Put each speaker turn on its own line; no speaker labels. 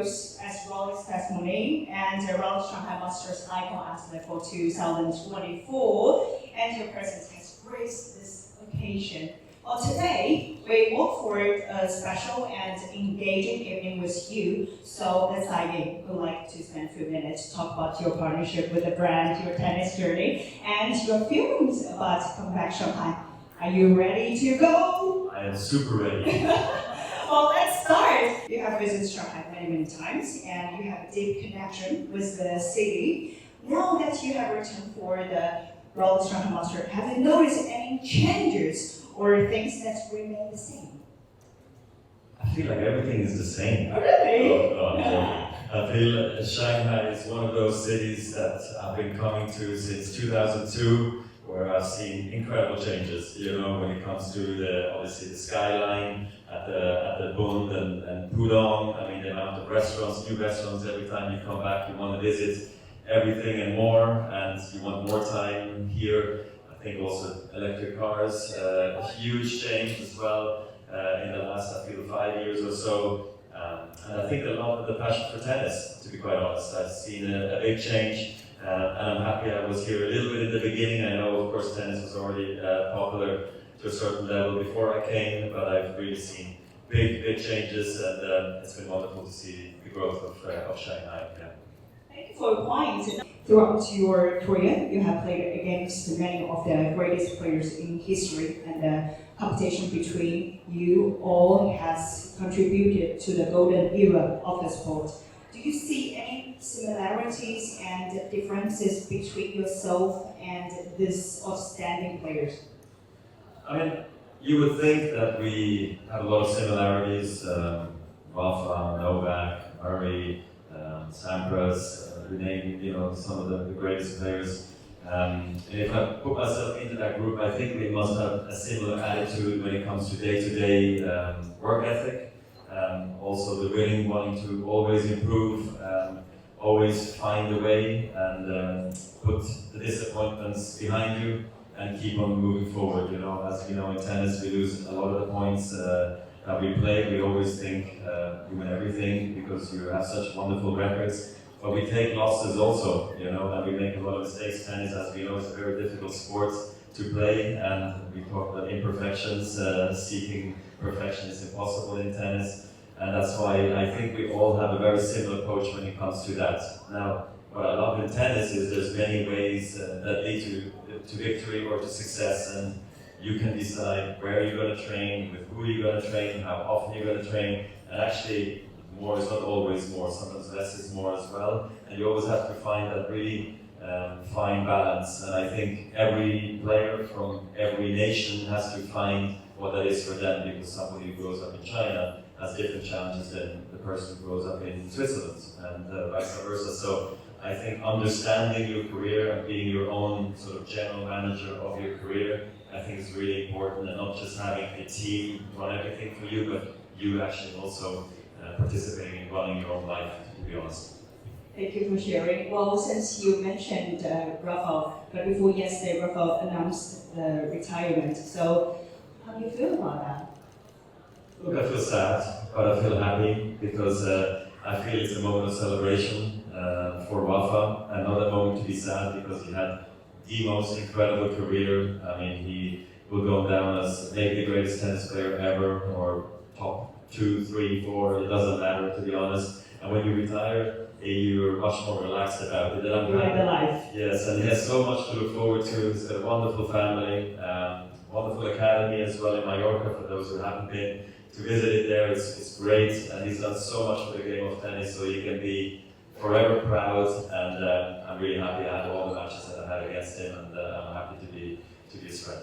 both as Rolex testimony and the Rolex Shanghai Masters Icon Athlete for 2024, and your presence has graced this occasion. Well, today we look forward a special and engaging evening with you. So let's dive in. We'd like to spend a few minutes to talk about your partnership with the brand, your tennis journey, and your feelings about coming back to Shanghai. Are you ready to go?
I am super ready.
Well, let's start. You have visited Shanghai many times, and you have a deep connection with the city. Now that you have returned for the Rolex Shanghai Master, have you noticed any changes or things that remain the same?
I feel like everything is the same.
Really?
Oh, no. I feel Shanghai is one of those cities that I've been coming to since 2002, where I've seen incredible changes. You know, when it comes to obviously the skyline at the Bund and Pudong. I mean, the amount of restaurants, new restaurants. Every time you come back, you want to visit everything and more, and you want more time here. I think also electric cars, a huge change as well in the last, I feel, 5 years or so. And I think a lot of the passion for tennis, to be quite honest. I've seen a big change, and I'm happy I was here a little bit in the beginning. I know, of course, tennis was already popular to a certain level before I came, but I've really seen big changes, and it's been wonderful to see the growth of Shanghai. Yeah.
Thank you for your points. Throughout your career, you have played against many of the greatest players in history, and the competition between you all has contributed to the golden era of the sport. Do you see any similarities and differences between yourself and these outstanding players?
I mean, you would think that we have a lot of similarities. Rafa, Novak, Murray, Sampras, we name some of the greatest players. And if I put myself into that group, I think we must have a similar attitude when it comes to day-to-day work ethic. Also the wanting to always improve, always find a way, and put the disappointments behind you and keep on moving forward. You know, as we know in tennis, we lose a lot of the points that we play. We always think you win everything because you have such wonderful records. But we take losses also, you know, and we make a lot of mistakes. Tennis, as we know, is a very difficult sport to play, and we talk about imperfections. Seeking perfection is impossible in tennis, and that's why I think we all have a very similar approach when it comes to that. Now, what I love in tennis is there's many ways that lead to victory or to success, and you can decide where you're going to train, with who you're going to train, how often you're going to train, and actually more is not always more, sometimes less is more as well, and you always have to find that really fine balance. And I think every player from every nation has to find what that is for them, because somebody who grows up in China has different challenges than the person who grows up in Switzerland, and vice versa. So I think understanding your career and being your own sort of general manager of your career, I think is really important, and not just having a team run everything for you, but you actually also participating in running your own life, to be honest.
Thank you for sharing. Well, since you mentioned Rafael, but before yesterday, Rafael announced the retirement. So, how do you feel about that?
Look, I feel sad, but I feel happy because I feel it's a moment of celebration for Rafa, and not a moment to be sad because he had the most incredible career. I mean, he will go down as maybe the greatest tennis player ever, or top 2, 3, 4, it doesn't matter, to be honest. And when you retire, you're much more relaxed about it.
You like the life.
Yes, and he has so much to look forward to. He's got a wonderful family, wonderful academy as well in Mallorca, for those who haven't been to visit it there. It's great, and he's done so much for the game of tennis, so you can be forever proud, and I'm really happy I had all the matches that I had against him, and I'm happy to be his friend.